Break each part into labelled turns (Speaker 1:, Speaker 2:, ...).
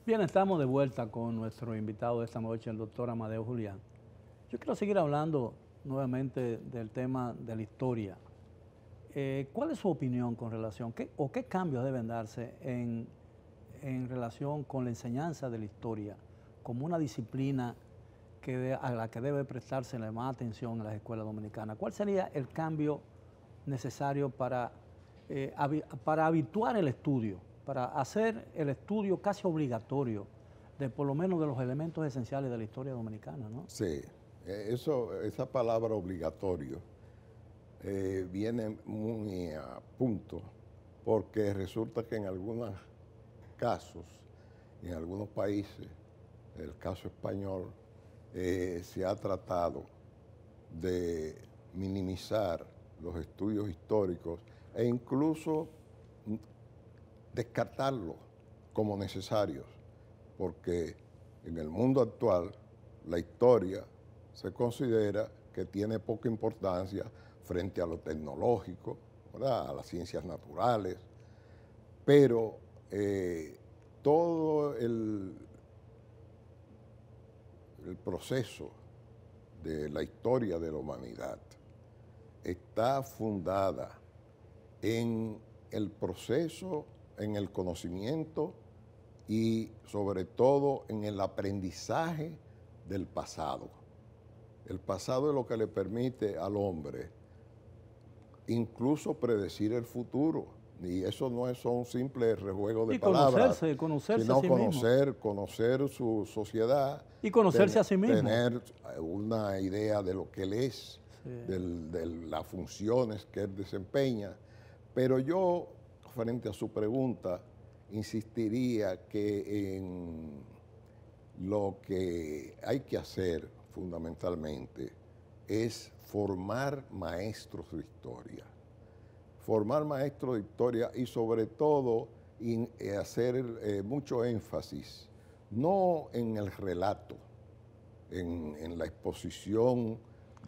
Speaker 1: Bien, estamos de vuelta con nuestro invitado de esta noche, el doctor Amadeo Julián. Yo quiero seguir hablando nuevamente del tema de la historia. ¿Cuál es su opinión con relación, qué cambios deben darse en relación con la enseñanza de la historia como una disciplina a la que debe prestarse más atención en las escuelas dominicanas? ¿Cuál sería el cambio necesario para habituar el estudio, para hacer el estudio casi obligatorio de por lo menos de los elementos esenciales de la historia dominicana, ¿no?
Speaker 2: Sí, esa palabra obligatorio viene muy a punto porque resulta que en algunos casos, en algunos países, el caso español, se ha tratado de minimizar los estudios históricos e incluso descartarlos como necesarios, porque en el mundo actual la historia se considera que tiene poca importancia frente a lo tecnológico, ¿verdad?, a las ciencias naturales, pero todo el proceso de la historia de la humanidad está fundada en el proceso, en el conocimiento y sobre todo en el aprendizaje del pasado. El pasado es lo que le permite al hombre incluso predecir el futuro. Y eso no es un simple rejuego de palabras,
Speaker 1: conocerse
Speaker 2: sino
Speaker 1: a sí mismo.
Speaker 2: conocer su sociedad.
Speaker 1: Y conocerse a sí mismo.
Speaker 2: Tener una idea de lo que él es,
Speaker 1: Sí.
Speaker 2: de las funciones que él desempeña. Pero yo, frente a su pregunta, insistiría que en lo que hay que hacer fundamentalmente es formar maestros de historia. Formar maestros de historia y sobre todo hacer mucho énfasis, no en el relato, en la exposición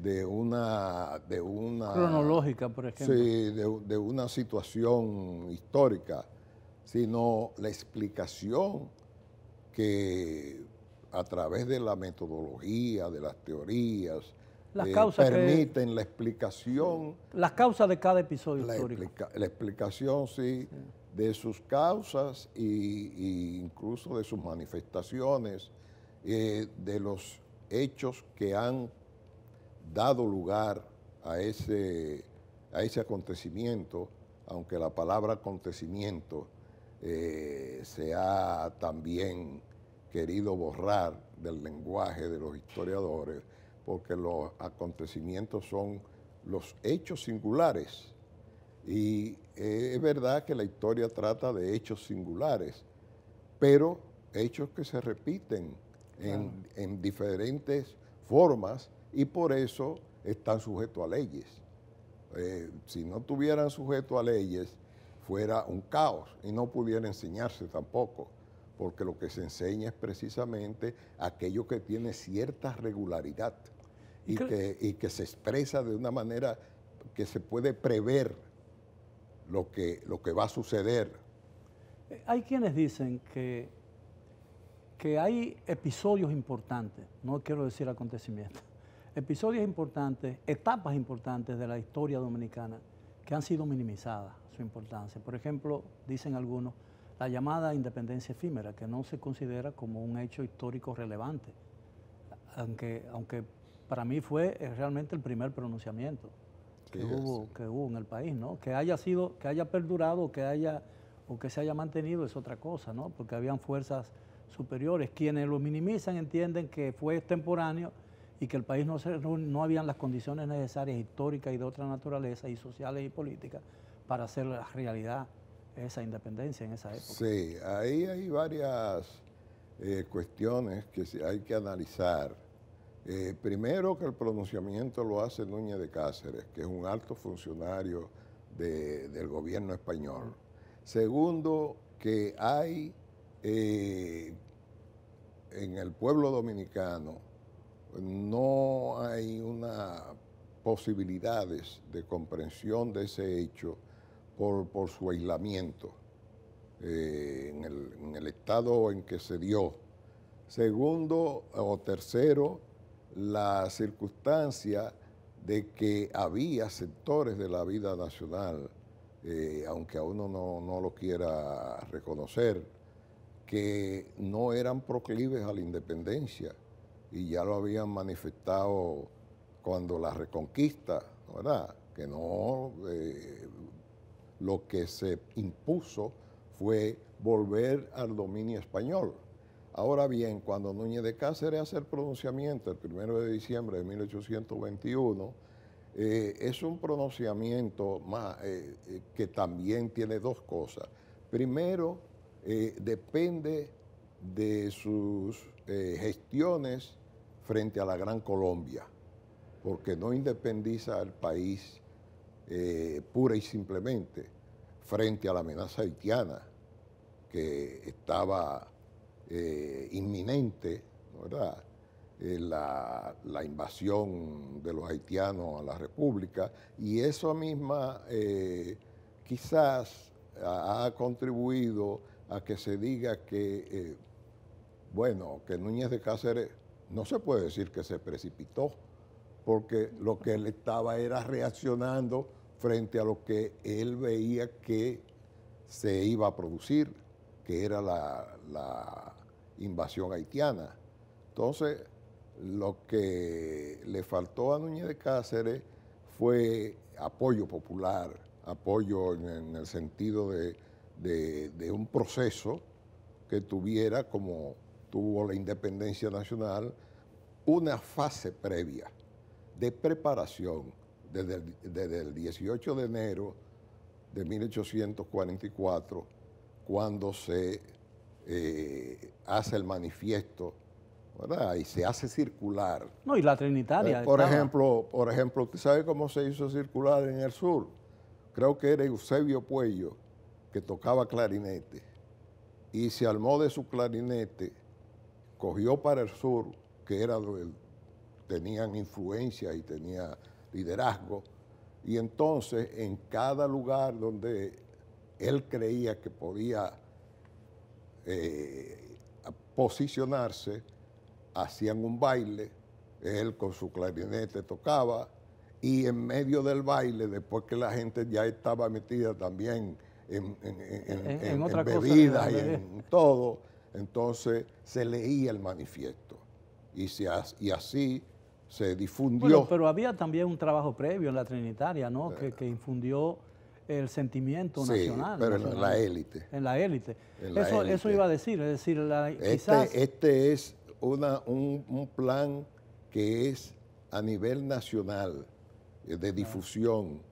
Speaker 2: de una
Speaker 1: cronológica, por ejemplo.
Speaker 2: Sí, de una situación histórica, sino la explicación que a través de la metodología, de las teorías,
Speaker 1: Las causas
Speaker 2: permiten la explicación.
Speaker 1: Las causas de cada episodio histórico.
Speaker 2: La explicación, sí, de sus causas y incluso de sus manifestaciones, de los hechos que han dado lugar a ese acontecimiento, aunque la palabra acontecimiento se ha también querido borrar del lenguaje de los historiadores, porque los acontecimientos son los hechos singulares. Y es verdad que la historia trata de hechos singulares, pero hechos que se repiten en diferentes formas y por eso están sujetos a leyes. Si no estuvieran sujetos a leyes, fuera un caos y no pudiera enseñarse tampoco, porque lo que se enseña es precisamente aquello que tiene cierta regularidad y que se expresa de una manera que se puede prever lo que va a suceder.
Speaker 1: Hay quienes dicen que hay episodios importantes, no quiero decir acontecimientos, episodios importantes, etapas importantes de la historia dominicana que han sido minimizadas su importancia. Por ejemplo, dicen algunos, la llamada independencia efímera, que no se considera como un hecho histórico relevante, aunque para mí fue realmente el primer pronunciamiento que hubo en el país, ¿no? Que haya perdurado o que se haya mantenido es otra cosa, ¿no? Porque habían fuerzas superiores. Quienes lo minimizan entienden que fue extemporáneo y que el país no habían las condiciones necesarias históricas y de otra naturaleza y sociales y políticas para hacer la realidad esa independencia en esa época.
Speaker 2: Sí, ahí hay varias cuestiones que hay que analizar. Primero, que el pronunciamiento lo hace Núñez de Cáceres, que es un alto funcionario del gobierno español. Segundo, que hay en el pueblo dominicano no hay una posibilidades de comprensión de ese hecho por su aislamiento. en el estado en que se dio. Segundo o tercero, la circunstancia de que había sectores de la vida nacional, aunque a uno no lo quiera reconocer, que no eran proclives a la independencia y ya lo habían manifestado cuando la Reconquista, ¿verdad? Que no, lo que se impuso fue volver al dominio español. Ahora bien, cuando Núñez de Cáceres hace el pronunciamiento el 1 de diciembre de 1821, es un pronunciamiento que también tiene dos cosas. Primero, depende de sus gestiones frente a la Gran Colombia, porque no independiza al país pura y simplemente frente a la amenaza haitiana que estaba inminente, ¿verdad? La invasión de los haitianos a la República, y eso misma quizás ha contribuido a que se diga que, bueno, que Núñez de Cáceres no se puede decir que se precipitó, porque lo que él estaba era reaccionando frente a lo que él veía que se iba a producir, que era la invasión haitiana. Entonces, lo que le faltó a Núñez de Cáceres fue apoyo popular, apoyo en el sentido de un proceso que tuviera, como tuvo la independencia nacional, una fase previa de preparación desde el 18 de enero de 1844, cuando se hace el manifiesto, ¿verdad? Y se hace circular.
Speaker 1: No, y la Trinitaria.
Speaker 2: Por ejemplo, ¿usted sabe cómo se hizo circular en el sur? Creo que era Eusebio Puello, que tocaba clarinete, y se armó de su clarinete, cogió para el sur, que era donde tenían influencia y tenía liderazgo, y entonces en cada lugar donde él creía que podía posicionarse, hacían un baile, él con su clarinete tocaba, y en medio del baile, después que la gente ya estaba metida también en
Speaker 1: otra
Speaker 2: bebidas
Speaker 1: cosa,
Speaker 2: y en todo, entonces se leía el manifiesto, y así se difundió.
Speaker 1: Bueno, pero había también un trabajo previo en la Trinitaria, ¿no? Que infundió el sentimiento nacional.
Speaker 2: Pero en la élite.
Speaker 1: En la élite. Eso iba a decir, es decir, quizás...
Speaker 2: Este es un plan que es a nivel nacional, de difusión,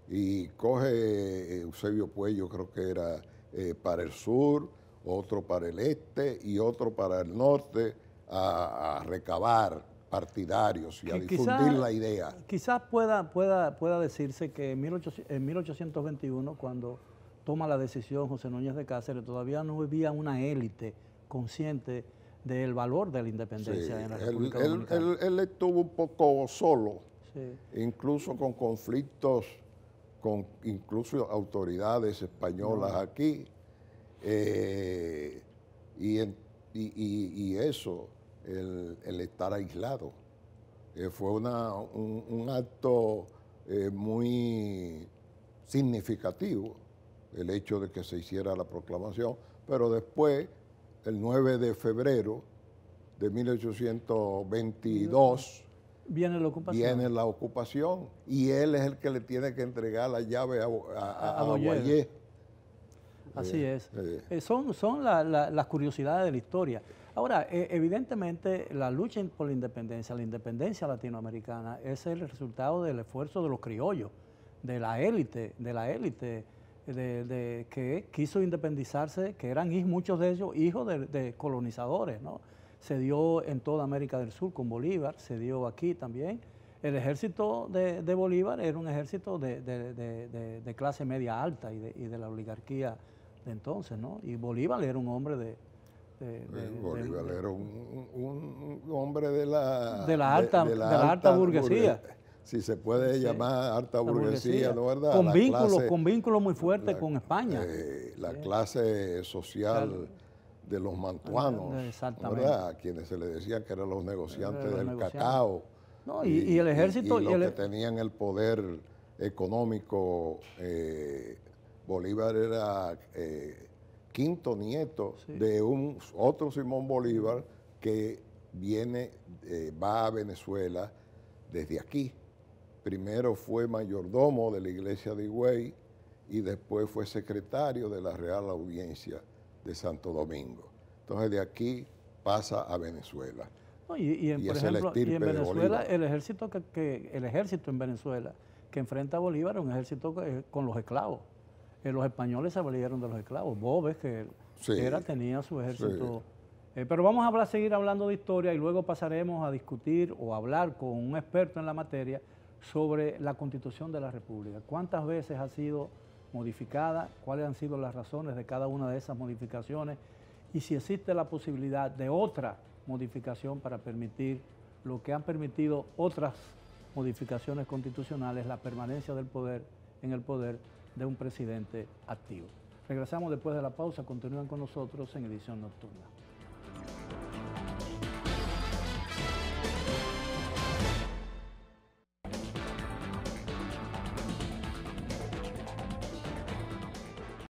Speaker 2: y coge Eusebio Puello, creo que era para el sur, otro para el este y otro para el norte, a recabar partidarios y a difundir la idea.
Speaker 1: Quizás pueda decirse que en 1821, cuando toma la decisión José Núñez de Cáceres, todavía no había una élite consciente del valor de la independencia en la República Dominicana.
Speaker 2: Él estuvo un poco solo,
Speaker 1: sí,
Speaker 2: incluso con conflictos con incluso autoridades españolas aquí, y eso, el estar aislado. Fue un acto muy significativo, el hecho de que se hiciera la proclamación, pero después, el 9 de febrero de 1822,
Speaker 1: viene la ocupación.
Speaker 2: Y él es el que le tiene que entregar la llave a Boyer.
Speaker 1: Así es. Son las curiosidades de la historia. Ahora, evidentemente, la lucha por la independencia latinoamericana es el resultado del esfuerzo de los criollos, de la élite que quiso independizarse, que eran muchos de ellos hijos de colonizadores, ¿no? Se dio en toda América del Sur con Bolívar, se dio aquí también. El ejército de Bolívar era un ejército de clase media alta y de la oligarquía de entonces, ¿no? Y Bolívar era un hombre
Speaker 2: Bolívar era un hombre de la
Speaker 1: alta burguesía.
Speaker 2: si se puede llamar alta burguesía, ¿no es verdad?
Speaker 1: Con vínculos muy fuertes con España.
Speaker 2: La clase social de los mantuanos, ¿verdad? Quienes se le decían que eran los negociantes del cacao.
Speaker 1: No, y el ejército...
Speaker 2: Y los que tenían el poder económico. Bolívar era quinto nieto de otro Simón Bolívar que va a Venezuela desde aquí. Primero fue mayordomo de la iglesia de Higüey y después fue secretario de la Real Audiencia de Santo Domingo. Entonces de aquí pasa a Venezuela.
Speaker 1: No, y en Venezuela el ejército en Venezuela que enfrenta a Bolívar es un ejército con los esclavos. Los españoles se valieron de los esclavos. Boves, que tenía su ejército. Sí. Pero vamos a seguir hablando de historia y luego pasaremos a discutir o a hablar con un experto en la materia sobre la Constitución de la República. ¿Cuántas veces ha sido modificada? ¿Cuáles han sido las razones de cada una de esas modificaciones? Y si existe la posibilidad de otra modificación para permitir lo que han permitido otras modificaciones constitucionales, la permanencia del poder en el poder de un presidente activo. Regresamos después de la pausa, continúan con nosotros en Edición Nocturna.